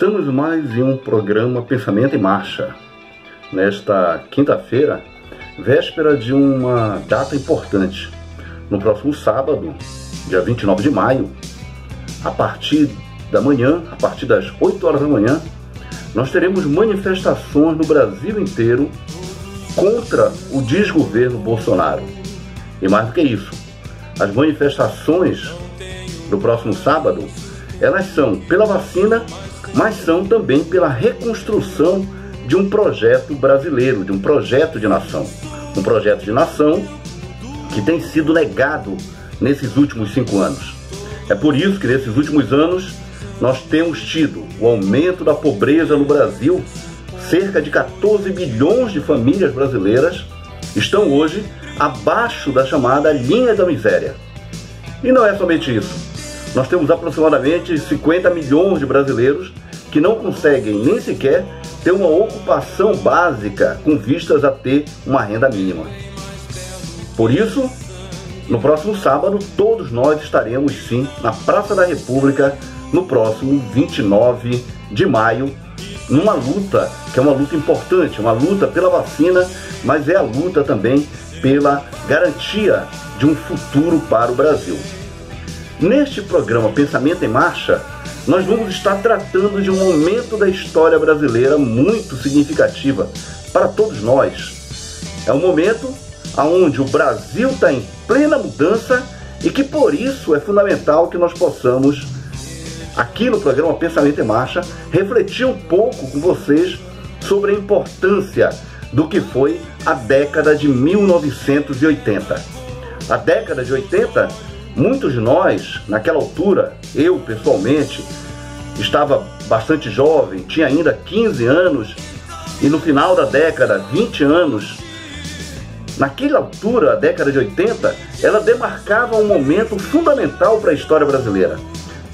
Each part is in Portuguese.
Estamos mais em um programa Pensamento em Marcha. Nesta quinta-feira, véspera de uma data importante. No próximo sábado, dia 29 de maio, a partir da manhã, a partir das 8 horas da manhã, nós teremos manifestações no Brasil inteiro contra o desgoverno Bolsonaro. E mais do que isso, as manifestações do próximo sábado, elas são pela vacina, mas são também pela reconstrução de um projeto brasileiro, de um projeto de nação. Um projeto de nação que tem sido negado nesses últimos 5 anos. É por isso que nesses últimos anos nós temos tido o aumento da pobreza no Brasil. Cerca de 14 milhões de famílias brasileiras estão hoje abaixo da chamada linha da miséria. E não é somente isso. Nós temos aproximadamente 50 milhões de brasileiros que não conseguem nem sequer ter uma ocupação básica com vistas a ter uma renda mínima. Por isso, no próximo sábado, todos nós estaremos sim na Praça da República no próximo 29 de maio, numa luta que é uma luta importante, uma luta pela vacina, mas é a luta também pela garantia de um futuro para o Brasil. Neste programa Pensamento em Marcha, nós vamos estar tratando de um momento da história brasileira muito significativa para todos nós. É um momento onde o Brasil está em plena mudança e que por isso é fundamental que nós possamos, aqui no programa Pensamento em Marcha, refletir um pouco com vocês sobre a importância do que foi a década de 1980. A década de 80, muitos de nós, naquela altura, eu pessoalmente, estava bastante jovem, tinha ainda 15 anos, e no final da década, 20 anos. Naquela altura, a década de 80, ela demarcava um momento fundamental para a história brasileira.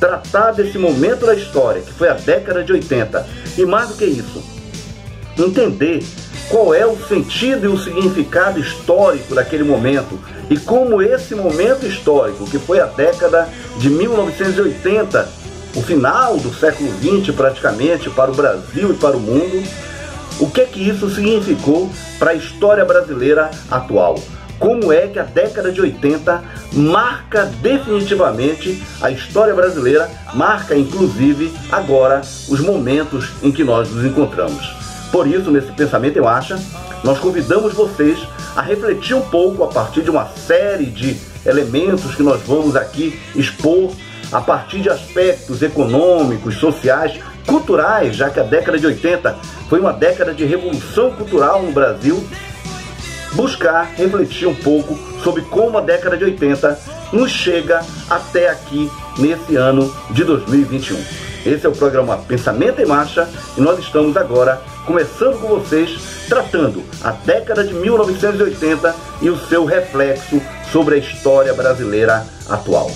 Tratar desse momento da história, que foi a década de 80, e mais do que isso, entender qual é o sentido e o significado histórico daquele momento e como esse momento histórico, que foi a década de 1980, o final do século XX praticamente, para o Brasil e para o mundo, o que isso significou para a história brasileira atual. Como é que a década de 80 marca definitivamente a história brasileira, marca inclusive agora os momentos em que nós nos encontramos. Por isso, nesse Pensamento em Marcha, nós convidamos vocês a refletir um pouco a partir de uma série de elementos que nós vamos aqui expor, a partir de aspectos econômicos, sociais, culturais, já que a década de 80 foi uma década de revolução cultural no Brasil, buscar refletir um pouco sobre como a década de 80 nos chega até aqui nesse ano de 2021. Esse é o programa Pensamento em Marcha e nós estamos agora começando com vocês, tratando a década de 1980 e o seu reflexo sobre a história brasileira atual.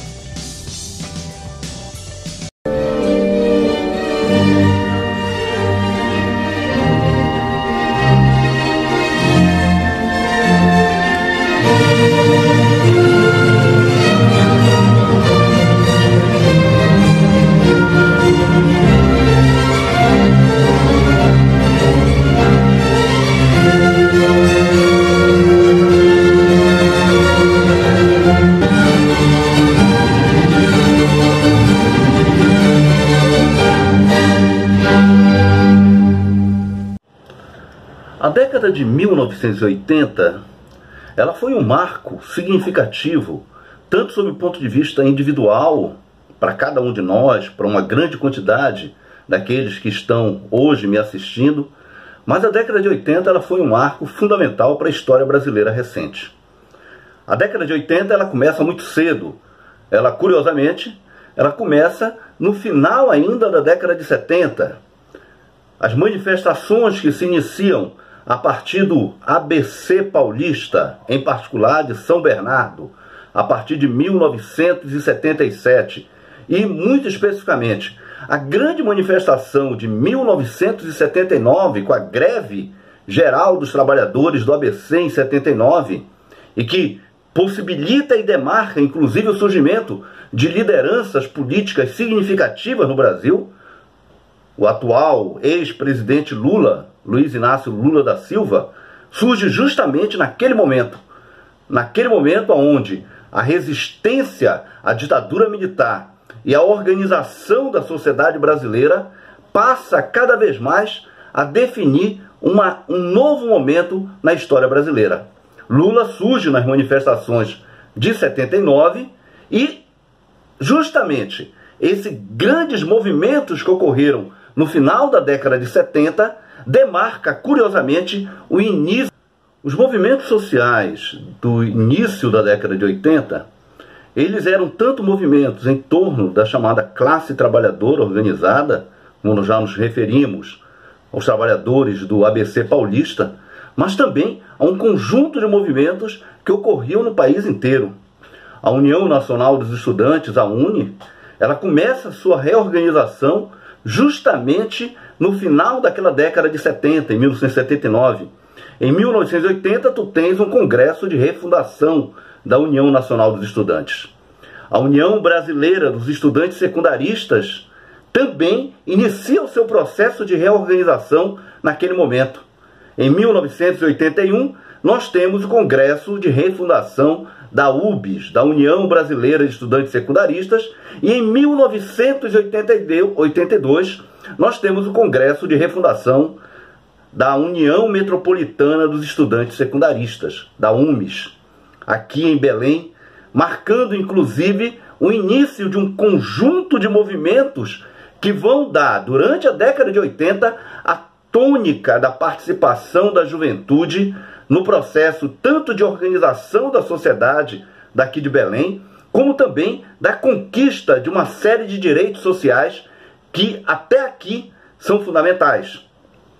A década de 1980, ela foi um marco significativo, tanto sob o ponto de vista individual, para cada um de nós, para uma grande quantidade daqueles que estão hoje me assistindo, mas a década de 80 ela foi um marco fundamental para a história brasileira recente. A década de 80 ela começa muito cedo, ela curiosamente, ela começa no final ainda da década de 70. As manifestações que se iniciam a partir do ABC paulista, em particular de São Bernardo, a partir de 1977, e muito especificamente a grande manifestação de 1979, com a greve geral dos trabalhadores do ABC em 79, e que possibilita e demarca inclusive o surgimento de lideranças políticas significativas no Brasil, o atual ex-presidente Lula, Luiz Inácio Lula da Silva, surge justamente naquele momento onde a resistência à ditadura militar e a organização da sociedade brasileira passa cada vez mais a definir um novo momento na história brasileira. Lula surge nas manifestações de 79 e justamente esses grandes movimentos que ocorreram no final da década de 70 demarca, curiosamente, o início. Os movimentos sociais do início da década de 80, eles eram tanto movimentos em torno da chamada classe trabalhadora organizada, como já nos referimos aos trabalhadores do ABC paulista, mas também a um conjunto de movimentos que ocorriam no país inteiro. A União Nacional dos Estudantes, a UNE, ela começa a sua reorganização justamente no final daquela década de 70, em 1979. Em 1980, tu tens um congresso de refundação da União Nacional dos Estudantes. A União Brasileira dos Estudantes Secundaristas também inicia o seu processo de reorganização naquele momento. Em 1981, nós temos o congresso de refundação da UBS, da União Brasileira de Estudantes Secundaristas, e em 1982, nós temos o congresso de refundação da União Metropolitana dos Estudantes Secundaristas, da UMES, aqui em Belém, marcando inclusive o início de um conjunto de movimentos que vão dar, durante a década de 80, a tônica da participação da juventude no processo tanto de organização da sociedade daqui de Belém, como também da conquista de uma série de direitos sociais que até aqui são fundamentais.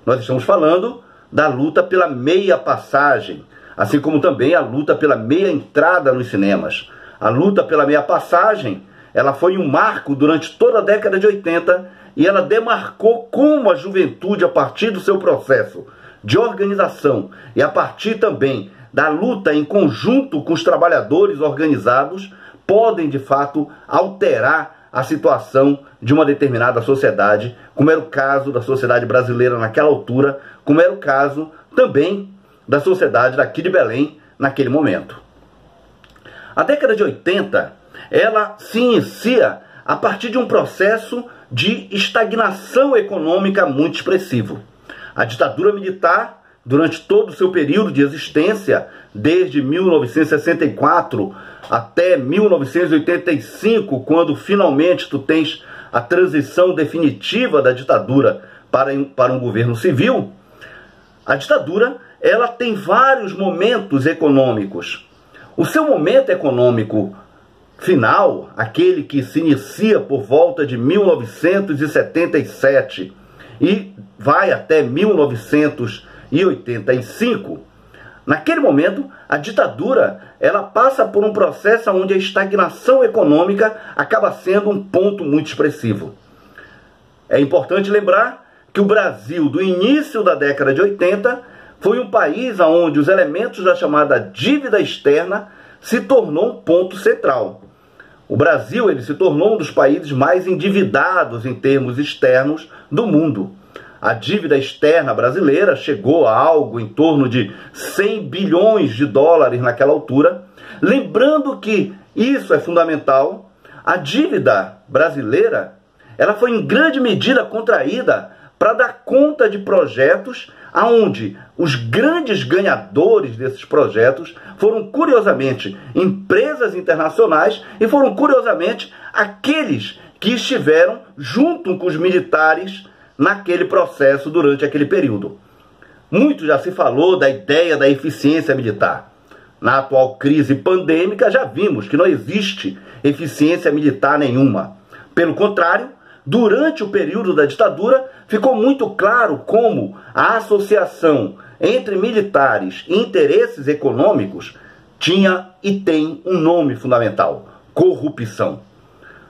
Nós estamos falando da luta pela meia passagem, assim como também a luta pela meia entrada nos cinemas. A luta pela meia passagem, ela foi um marco durante toda a década de 80 e ela demarcou como a juventude, a partir do seu processo de organização e a partir também da luta em conjunto com os trabalhadores organizados, podem de fato alterar a situação de uma determinada sociedade, como era o caso da sociedade brasileira naquela altura, como era o caso também da sociedade daqui de Belém naquele momento. A década de 80, ela se inicia a partir de um processo de estagnação econômica muito expressivo. A ditadura militar, durante todo o seu período de existência, desde 1964 até 1985, quando finalmente tu tens a transição definitiva da ditadura para um governo civil, a ditadura ela tem vários momentos econômicos. O seu momento econômico final, aquele que se inicia por volta de 1977 e vai até 1985, naquele momento, a ditadura ela passa por um processo onde a estagnação econômica acaba sendo um ponto muito expressivo. É importante lembrar que o Brasil, do início da década de 80, foi um país onde os elementos da chamada dívida externa se tornou um ponto central. O Brasil ele se tornou um dos países mais endividados em termos externos do mundo. A dívida externa brasileira chegou a algo em torno de 100 bilhões de dólares naquela altura. Lembrando que isso é fundamental, a dívida brasileira ela foi em grande medida contraída para dar conta de projetos onde os grandes ganhadores desses projetos foram, curiosamente, empresas internacionais e foram, curiosamente, aqueles que estiveram junto com os militares naquele processo durante aquele período. Muito já se falou da ideia da eficiência militar. Na atual crise pandêmica já vimos que não existe eficiência militar nenhuma. Pelo contrário, durante o período da ditadura ficou muito claro como a associação entre militares e interesses econômicos tinha e tem um nome fundamental: corrupção.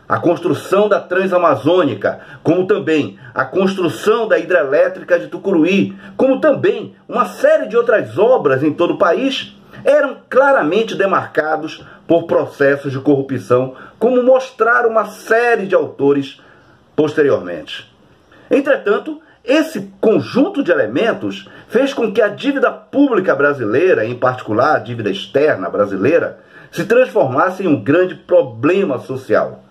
A construção da Transamazônica, como também a construção da hidrelétrica de Tucuruí, como também uma série de outras obras em todo o país, eram claramente demarcados por processos de corrupção, como mostraram uma série de autores posteriormente. Entretanto, esse conjunto de elementos fez com que a dívida pública brasileira, em particular a dívida externa brasileira, se transformasse em um grande problema social.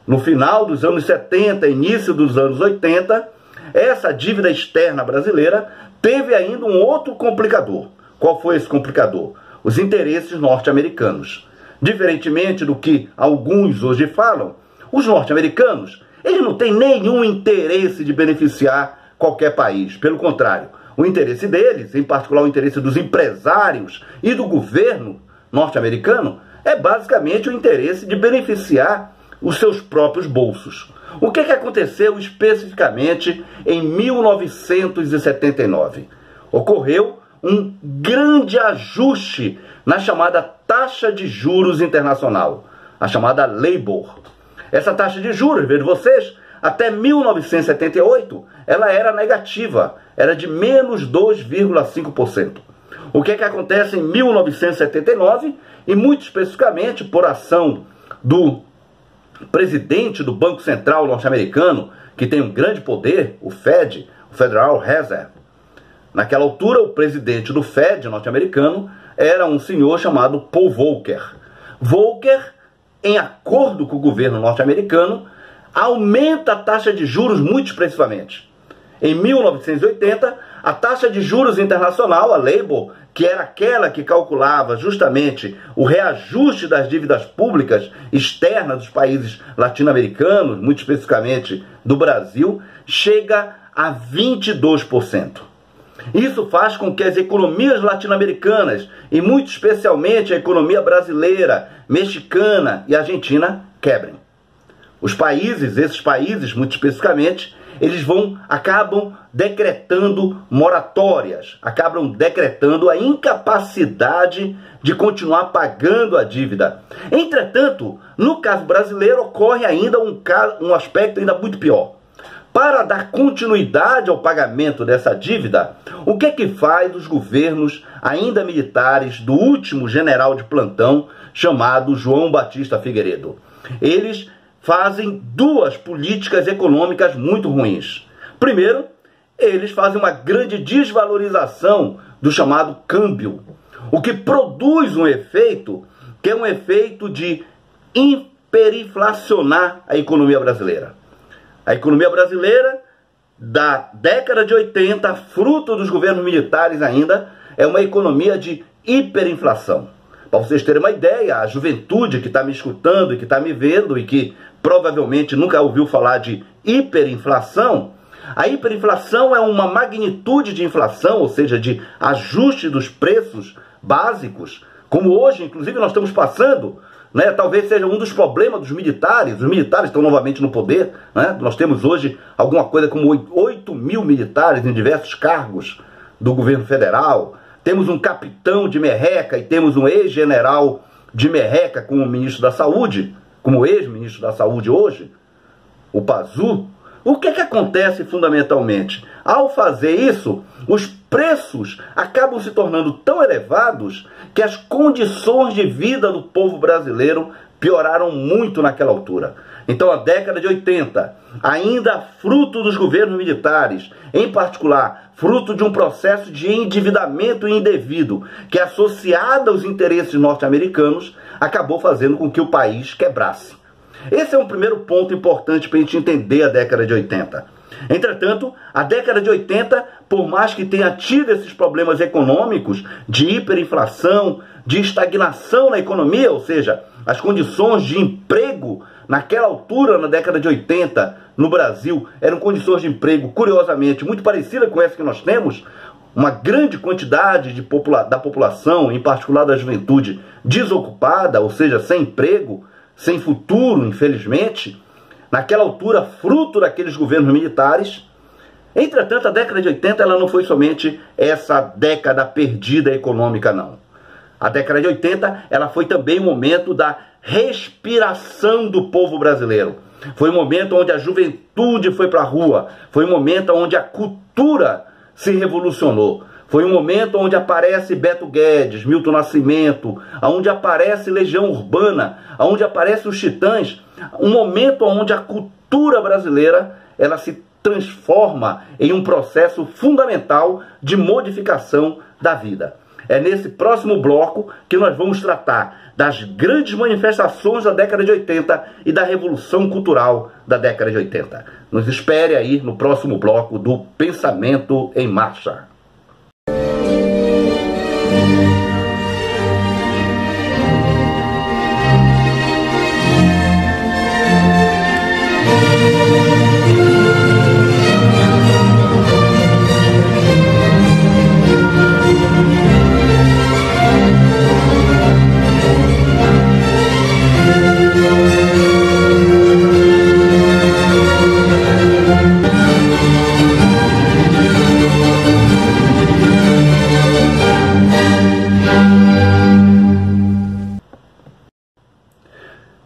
No final dos anos 70, início dos anos 80, essa dívida externa brasileira teve ainda um outro complicador. Qual foi esse complicador? Os interesses norte-americanos. Diferentemente do que alguns hoje falam, os norte-americanos, eles não têm nenhum interesse de beneficiar qualquer país. Pelo contrário, o interesse deles, em particular o interesse dos empresários e do governo norte-americano, é basicamente o interesse de beneficiar os seus próprios bolsos. O que aconteceu especificamente em 1979? Ocorreu um grande ajuste na chamada taxa de juros internacional, a chamada LIBOR. Essa taxa de juros, vejo vocês, até 1978, ela era negativa, era de menos 2,5%. O que acontece em 1979, e muito especificamente por ação do presidente do Banco Central norte-americano, que tem um grande poder, o Fed, o Federal Reserve. Naquela altura, o presidente do Fed norte-americano era um senhor chamado Paul Volcker. Volcker, em acordo com o governo norte-americano, aumenta a taxa de juros muito expressivamente. Em 1980, a taxa de juros internacional, a LIBOR, que era aquela que calculava justamente o reajuste das dívidas públicas externas dos países latino-americanos, muito especificamente do Brasil, chega a 22%. Isso faz com que as economias latino-americanas, e muito especialmente a economia brasileira, mexicana e argentina, quebrem. Esses países, muito especificamente, eles acabam decretando moratórias, acabam decretando a incapacidade de continuar pagando a dívida. Entretanto, no caso brasileiro, ocorre ainda um aspecto ainda muito pior. Para dar continuidade ao pagamento dessa dívida, o que faz os governos ainda militares do último general de plantão chamado João Batista Figueiredo? Eles fazem duas políticas econômicas muito ruins. Primeiro, eles fazem uma grande desvalorização do chamado câmbio, o que produz um efeito que é um efeito de hiperinflacionar a economia brasileira. A economia brasileira, da década de 80, fruto dos governos militares ainda, é uma economia de hiperinflação. Para vocês terem uma ideia, a juventude que está me escutando e que está me vendo e que provavelmente nunca ouviu falar de hiperinflação, a hiperinflação é uma magnitude de inflação, ou seja, de ajuste dos preços básicos, como hoje, inclusive, nós estamos passando, né? Talvez seja um dos problemas dos militares. Os militares estão novamente no poder, né? Nós temos hoje alguma coisa como 8 mil militares em diversos cargos do governo federal. Temos um capitão de merreca e temos um ex-general de merreca como ministro da Saúde, como ex-ministro da Saúde hoje, o Pazu. O que acontece fundamentalmente? Ao fazer isso, os preços acabam se tornando tão elevados que as condições de vida do povo brasileiro pioraram muito naquela altura. Então, a década de 80, ainda fruto dos governos militares, em particular, fruto de um processo de endividamento indevido, que associado aos interesses norte-americanos, acabou fazendo com que o país quebrasse. Esse é um primeiro ponto importante para a gente entender a década de 80. Entretanto, a década de 80, por mais que tenha tido esses problemas econômicos de hiperinflação, de estagnação na economia, ou seja, as condições de emprego naquela altura, na década de 80, no Brasil, eram condições de emprego, curiosamente, muito parecidas com essa que nós temos, uma grande quantidade da população, em particular da juventude, desocupada, ou seja, sem emprego, sem futuro, infelizmente, naquela altura, fruto daqueles governos militares. Entretanto, a década de 80 ela não foi somente essa década perdida econômica, não. A década de 80 ela foi também o momento da respiração do povo brasileiro. Foi o momento onde a juventude foi para a rua. Foi o momento onde a cultura se revolucionou. Foi um momento onde aparece Beto Guedes, Milton Nascimento, onde aparece Legião Urbana, onde aparece os Titãs. Um momento onde a cultura brasileira ela se transforma em um processo fundamental de modificação da vida. É nesse próximo bloco que nós vamos tratar das grandes manifestações da década de 80 e da revolução cultural da década de 80. Nos espere aí no próximo bloco do Pensamento em Marcha.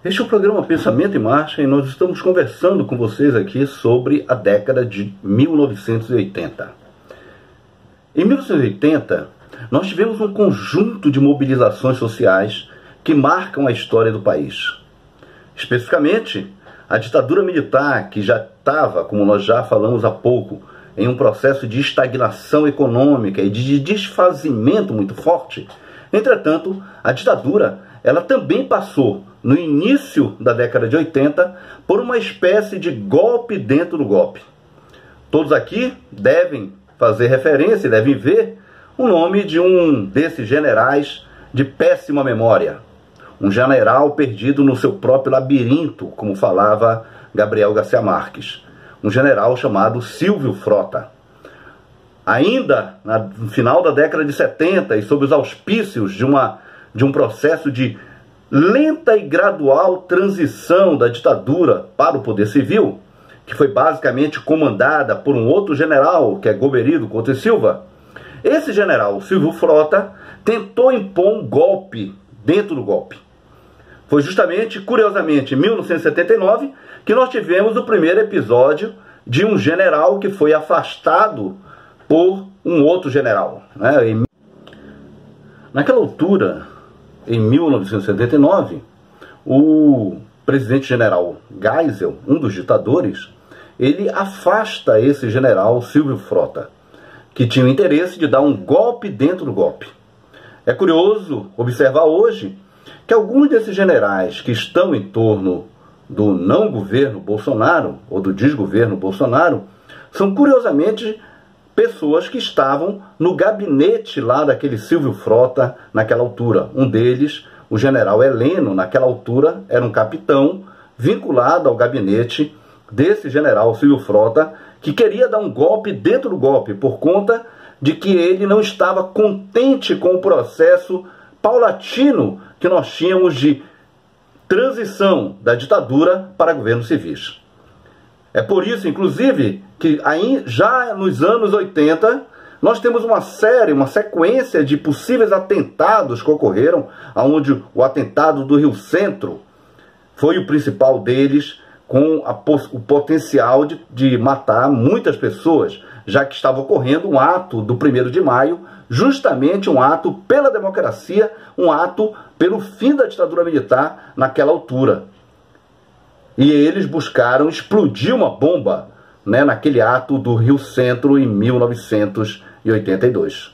Este é o programa Pensamento em Marcha e nós estamos conversando com vocês aqui sobre a década de 1980. Em 1980, nós tivemos um conjunto de mobilizações sociais que marcam a história do país. Especificamente, a ditadura militar, que já estava, como nós já falamos há pouco, em um processo de estagnação econômica e de desfazimento muito forte. Entretanto, a ditadura ela também passou, no início da década de 80, por uma espécie de golpe dentro do golpe. Todos aqui devem fazer referência e devem ver o nome de um desses generais de péssima memória. Um general perdido no seu próprio labirinto, como falava Gabriel Garcia Marques. Um general chamado Silvio Frota. Ainda no final da década de 70 e sob os auspícios de um processo de lenta e gradual transição da ditadura para o poder civil, que foi basicamente comandada por um outro general, que é Goberido Couto e Silva, esse general, Silvio Frota, tentou impor um golpe dentro do golpe. Foi justamente, curiosamente, em 1979, que nós tivemos o primeiro episódio de um general que foi afastado por um outro general. Naquela altura, em 1979, o presidente general Geisel, um dos ditadores, ele afasta esse general Silvio Frota, que tinha o interesse de dar um golpe dentro do golpe. É curioso observar hoje que alguns desses generais que estão em torno do não governo Bolsonaro, ou do desgoverno Bolsonaro, são curiosamente pessoas que estavam no gabinete lá daquele Silvio Frota naquela altura. Um deles, o general Heleno, naquela altura era um capitão vinculado ao gabinete desse general Silvio Frota, que queria dar um golpe dentro do golpe, por conta de que ele não estava contente com o processo paulatino que nós tínhamos de transição da ditadura para governos civis. É por isso, inclusive, que aí, já nos anos 80, nós temos uma sequência de possíveis atentados que ocorreram, onde o atentado do Rio Centro foi o principal deles, com o potencial de matar muitas pessoas, já que estava ocorrendo um ato do 1º de maio, justamente um ato pela democracia, um ato pelo fim da ditadura militar naquela altura. E eles buscaram explodir uma bomba, naquele ato do Rio Centro em 1982.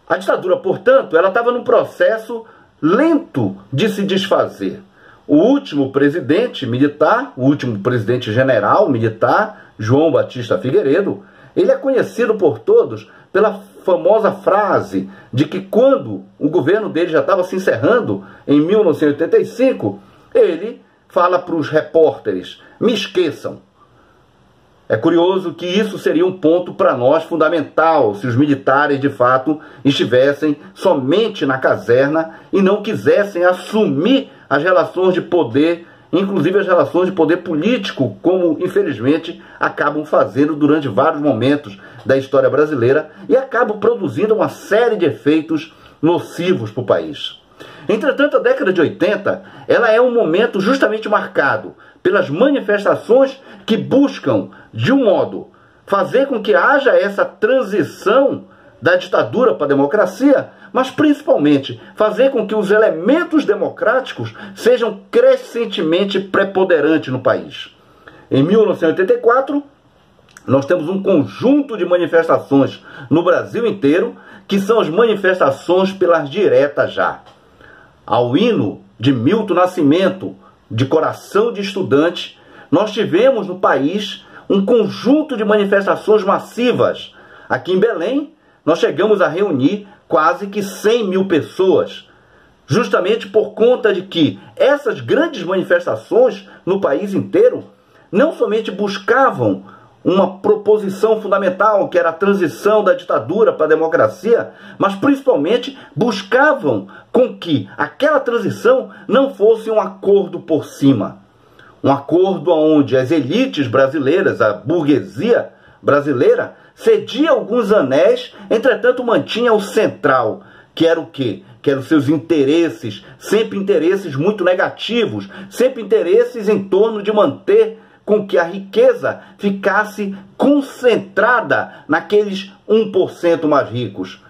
A ditadura, portanto, ela estava num processo lento de se desfazer. O último presidente militar, o último presidente general militar, João Batista Figueiredo, ele é conhecido por todos pela famosa frase de que quando o governo dele já estava se encerrando, em 1985, ele fala para os repórteres: me esqueçam. É curioso que isso seria um ponto para nós fundamental, se os militares de fato estivessem somente na caserna e não quisessem assumir as relações de poder, inclusive as relações de poder político, como infelizmente acabam fazendo durante vários momentos da história brasileira e acabam produzindo uma série de efeitos nocivos para o país. Entretanto, a década de 80, ela é um momento justamente marcado pelas manifestações que buscam, de um modo, fazer com que haja essa transição da ditadura para a democracia, mas principalmente fazer com que os elementos democráticos sejam crescentemente preponderantes no país. Em 1984, nós temos um conjunto de manifestações no Brasil inteiro, que são as manifestações pelas diretas já. Ao hino de Milton Nascimento, de Coração de Estudante, nós tivemos no país um conjunto de manifestações massivas. Aqui em Belém, nós chegamos a reunir quase que 100 mil pessoas, justamente por conta de que essas grandes manifestações no país inteiro não somente buscavam uma proposição fundamental, que era a transição da ditadura para a democracia, mas principalmente buscavam com que aquela transição não fosse um acordo por cima. Um acordo onde as elites brasileiras, a burguesia brasileira, cedia alguns anéis, entretanto mantinha o central, que era o quê? Que eram os seus interesses, sempre interesses muito negativos, sempre interesses em torno de manter com que a riqueza ficasse concentrada naqueles 1% mais ricos,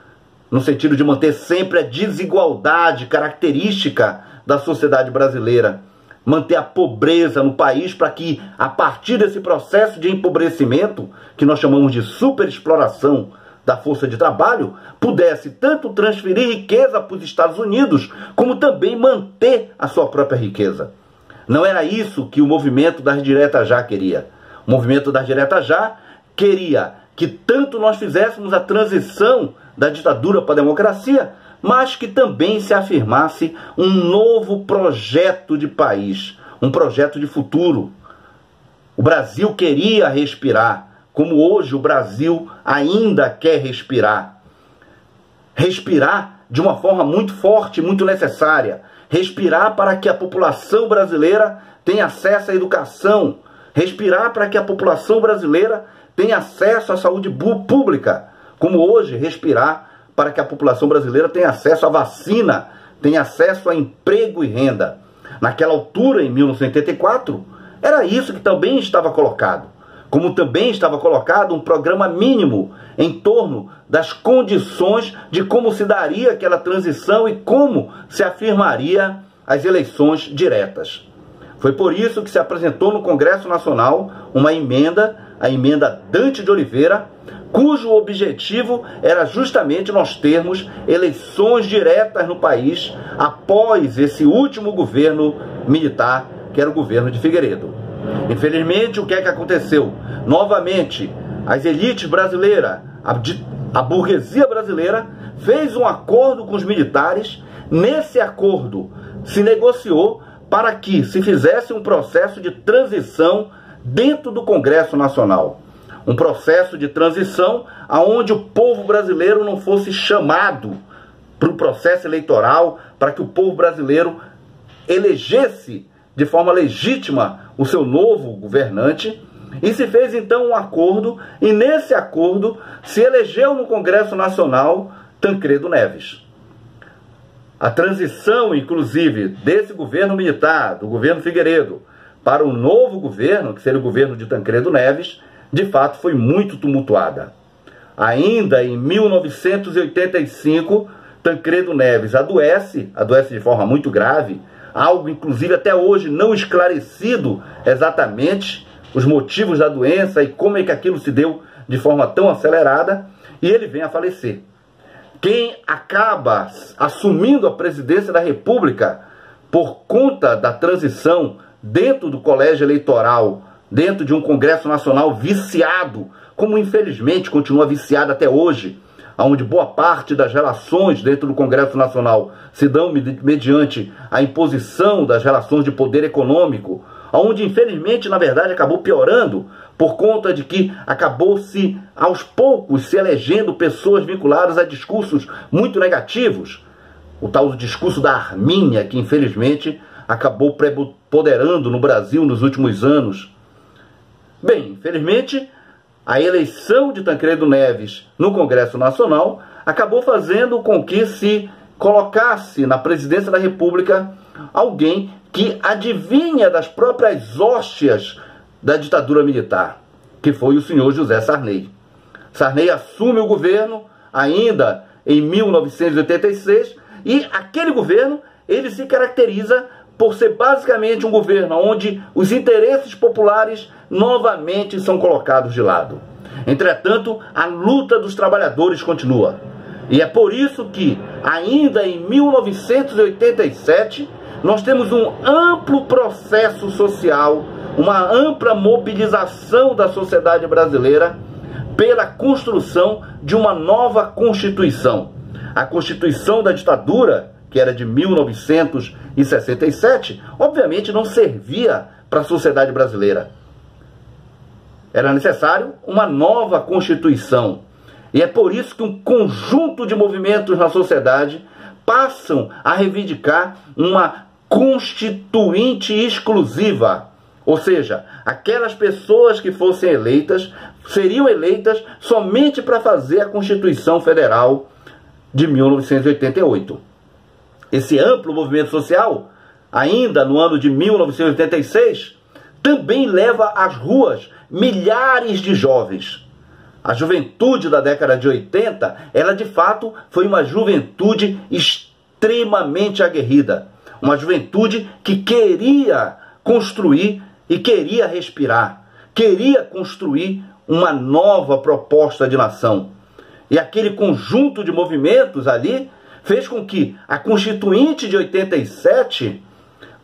no sentido de manter sempre a desigualdade característica da sociedade brasileira, manter a pobreza no país para que, a partir desse processo de empobrecimento, que nós chamamos de superexploração da força de trabalho, pudesse tanto transferir riqueza para os Estados Unidos, como também manter a sua própria riqueza. Não era isso que o movimento das diretas já queria. O movimento das diretas já queria que tanto nós fizéssemos a transição da ditadura para a democracia, mas que também se afirmasse um novo projeto de país, um projeto de futuro. O Brasil queria respirar, como hoje o Brasil ainda quer respirar. Respirar de uma forma muito forte, muito necessária. Respirar para que a população brasileira tenha acesso à educação. Respirar para que a população brasileira tenha acesso à saúde pública. Como hoje, respirar para que a população brasileira tenha acesso à vacina, tenha acesso a emprego e renda. Naquela altura, em 1984, era isso que também estava colocado. Como também estava colocado um programa mínimo em torno das condições de como se daria aquela transição e como se afirmaria as eleições diretas. Foi por isso que se apresentou no Congresso Nacional uma emenda, a emenda Dante de Oliveira, cujo objetivo era justamente nós termos eleições diretas no país após esse último governo militar, que era o governo de Figueiredo. Infelizmente, o que é que aconteceu? Novamente, as elites brasileiras, a burguesia brasileira, fez um acordo com os militares. Nesse acordo, se negociou para que se fizesse um processo de transição dentro do Congresso Nacional. Um processo de transição onde o povo brasileiro não fosse chamado para o processo eleitoral, para que o povo brasileiro elegesse de forma legítima o seu novo governante, e se fez então um acordo, e nesse acordo se elegeu no Congresso Nacional Tancredo Neves. A transição, inclusive, desse governo militar, do governo Figueiredo, para o novo governo, que seria o governo de Tancredo Neves, de fato foi muito tumultuada. Ainda em 1985, Tancredo Neves adoece de forma muito grave, algo inclusive até hoje não esclarecido exatamente os motivos da doença e como é que aquilo se deu de forma tão acelerada, e ele vem a falecer. Quem acaba assumindo a presidência da República por conta da transição dentro do colégio eleitoral, dentro de um Congresso Nacional viciado, como infelizmente continua viciado até hoje, onde boa parte das relações dentro do Congresso Nacional se dão mediante a imposição das relações de poder econômico, onde infelizmente, na verdade, acabou piorando por conta de que acabou-se, aos poucos, se elegendo pessoas vinculadas a discursos muito negativos. O tal do discurso da Armínia, que infelizmente acabou preponderando no Brasil nos últimos anos. Bem, infelizmente, a eleição de Tancredo Neves no Congresso Nacional acabou fazendo com que se colocasse na presidência da República alguém que adivinha das próprias hóstias da ditadura militar, que foi o senhor José Sarney. Sarney assume o governo ainda em 1986 e aquele governo ele se caracteriza por ser basicamente um governo onde os interesses populares novamente são colocados de lado. Entretanto, a luta dos trabalhadores continua. E é por isso que, ainda em 1987, nós temos um amplo processo social, uma ampla mobilização da sociedade brasileira pela construção de uma nova Constituição. A Constituição da ditadura, que era de 1967, obviamente não servia para a sociedade brasileira. Era necessário uma nova Constituição. E é por isso que um conjunto de movimentos na sociedade passam a reivindicar uma constituinte exclusiva. Ou seja, aquelas pessoas que fossem eleitas seriam eleitas somente para fazer a Constituição Federal de 1988. Esse amplo movimento social, ainda no ano de 1986, também leva às ruas milhares de jovens. A juventude da década de 80, ela de fato foi uma juventude extremamente aguerrida. Uma juventude que queria construir e queria respirar. Queria construir uma nova proposta de nação. E aquele conjunto de movimentos ali fez com que a Constituinte de 87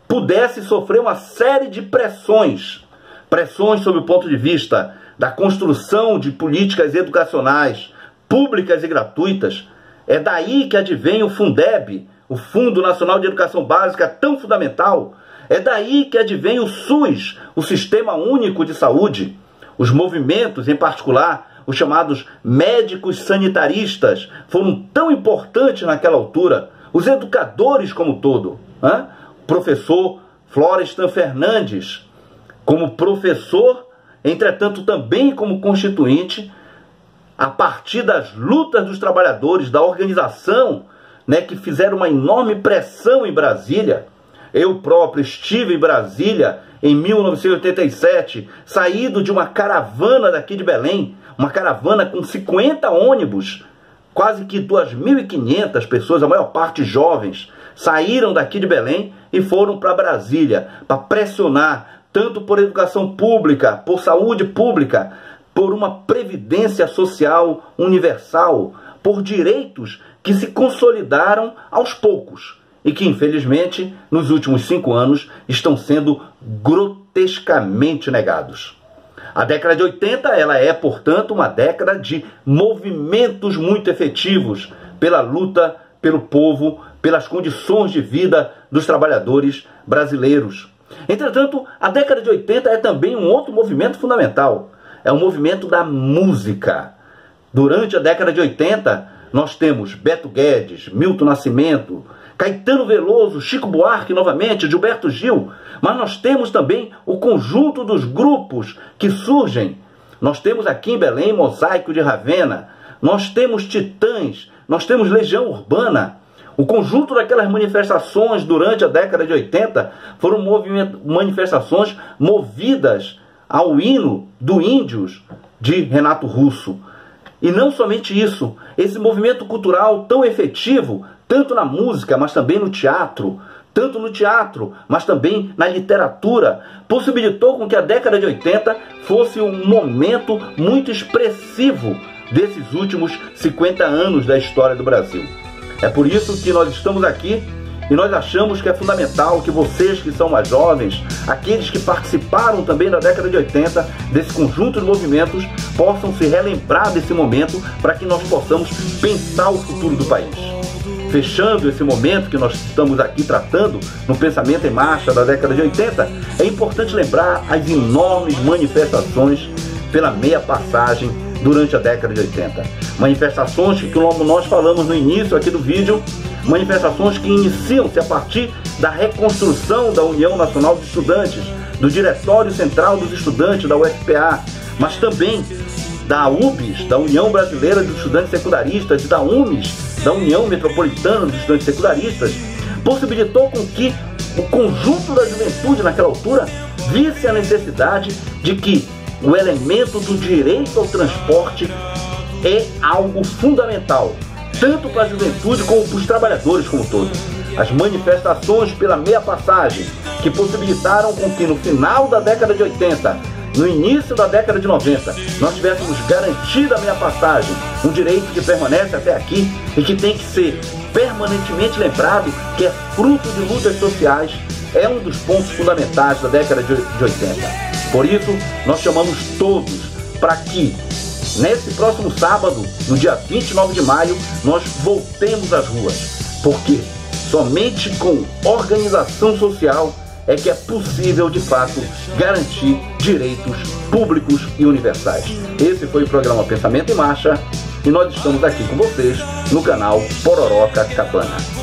pudesse sofrer uma série de pressões. Pressões sob o ponto de vista da construção de políticas educacionais, públicas e gratuitas. É daí que advém o Fundeb, o Fundo Nacional de Educação Básica, tão fundamental. É daí que advém o SUS, o Sistema Único de Saúde. Os movimentos, em particular, os chamados médicos sanitaristas, foram tão importantes naquela altura. Os educadores como um todo. O professor Florestan Fernandes, como professor, entretanto também como constituinte, a partir das lutas dos trabalhadores, da organização, que fizeram uma enorme pressão em Brasília. Eu próprio estive em Brasília em 1987, saído de uma caravana daqui de Belém, uma caravana com 50 ônibus, quase que 2.500 pessoas, a maior parte jovens, saíram daqui de Belém e foram para Brasília, para pressionar, tanto por educação pública, por saúde pública, por uma previdência social universal, por direitos que se consolidaram aos poucos e que, infelizmente, nos últimos 5 anos estão sendo grotescamente negados. A década de 80 ela é, portanto, uma década de movimentos muito efetivos pela luta pelo povo, pelas condições de vida dos trabalhadores brasileiros. Entretanto, a década de 80 é também um outro movimento fundamental. É o movimento da música. Durante a década de 80, nós temos Beto Guedes, Milton Nascimento, Caetano Veloso, Chico Buarque novamente, Gilberto Gil, mas nós temos também o conjunto dos grupos que surgem. Nós temos aqui em Belém Mosaico de Ravenna, nós temos Titãs, nós temos Legião Urbana. O conjunto daquelas manifestações durante a década de 80 foram manifestações movidas ao hino do Índios de Renato Russo. E não somente isso, esse movimento cultural tão efetivo, tanto na música, mas também no teatro, mas também na literatura, possibilitou com que a década de 80 fosse um momento muito expressivo desses últimos 50 anos da história do Brasil. É por isso que nós estamos aqui e nós achamos que é fundamental que vocês que são mais jovens, aqueles que participaram também da década de 80, desse conjunto de movimentos, possam se relembrar desse momento para que nós possamos pensar o futuro do país. Fechando esse momento que nós estamos aqui tratando no Pensamento em Marcha da década de 80, é importante lembrar as enormes manifestações pela meia passagem durante a década de 80. Manifestações que, como nós falamos no início aqui do vídeo, manifestações que iniciam-se a partir da reconstrução da União Nacional de Estudantes, do Diretório Central dos Estudantes da UFPA, mas também da UBS, da União Brasileira dos Estudantes Secundaristas, e da UMES, da União Metropolitana dos Estudantes Secundaristas, possibilitou com que o conjunto da juventude naquela altura visse a necessidade de que o elemento do direito ao transporte é algo fundamental, tanto para a juventude como para os trabalhadores como todos. As manifestações pela meia passagem, que possibilitaram com que no final da década de 80 no início da década de 90, nós tivéssemos garantida a meia passagem, um direito que permanece até aqui e que tem que ser permanentemente lembrado, que é fruto de lutas sociais, é um dos pontos fundamentais da década de 80. Por isso, nós chamamos todos para que, nesse próximo sábado, no dia 29 de maio, nós voltemos às ruas, porque somente com organização social é que é possível, de fato, garantir direitos públicos e universais. Esse foi o programa Pensamento em Marcha e nós estamos aqui com vocês no canal Pororoca Cabana.